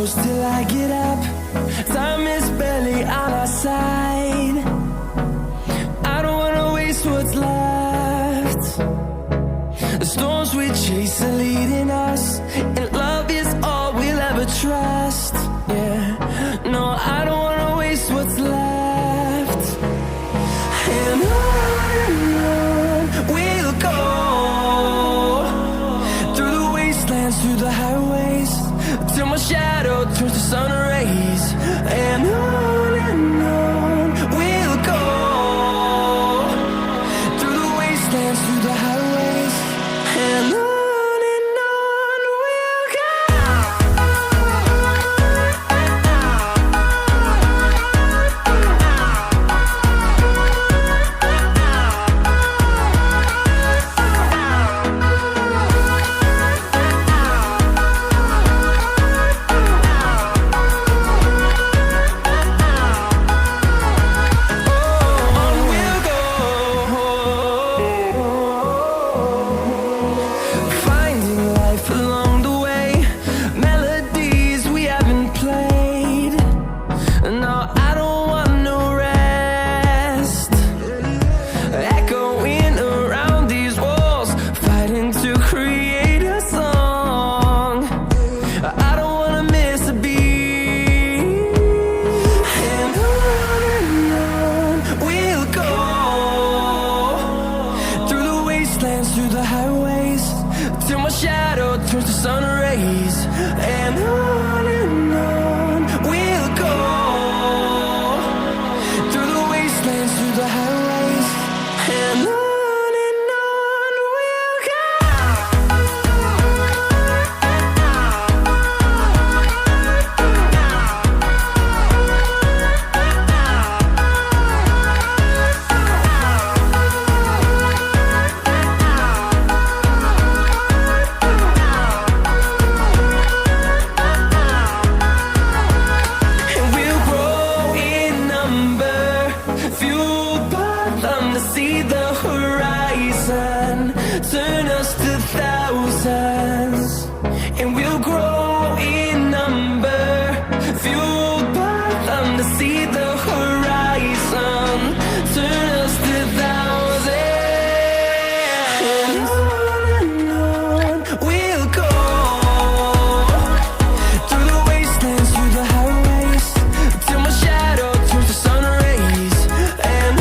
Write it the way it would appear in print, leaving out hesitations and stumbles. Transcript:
close till I get up. Time is barely on our side. I don't wanna waste what's left. The storms we chase are leading us, and love is all we'll ever trust. Yeah, no, I don't wanna waste what's left. And on we'll go, through the wastelands, through the highways, till my shadow turns to sun rays. And on we'll go, through the wastelands, through the highways, and on we'll go. Through the highways, till my shadow turns to sun rays. And on we'll go, through the wastelands, through the highways, and on we'll go. See the horizon, turn us to thousands, and we'll grow in number, fueled by them to see the horizon, turn us to thousands, and on we'll go, through the wastelands, through the highways, till my shadow turns to sun rays. And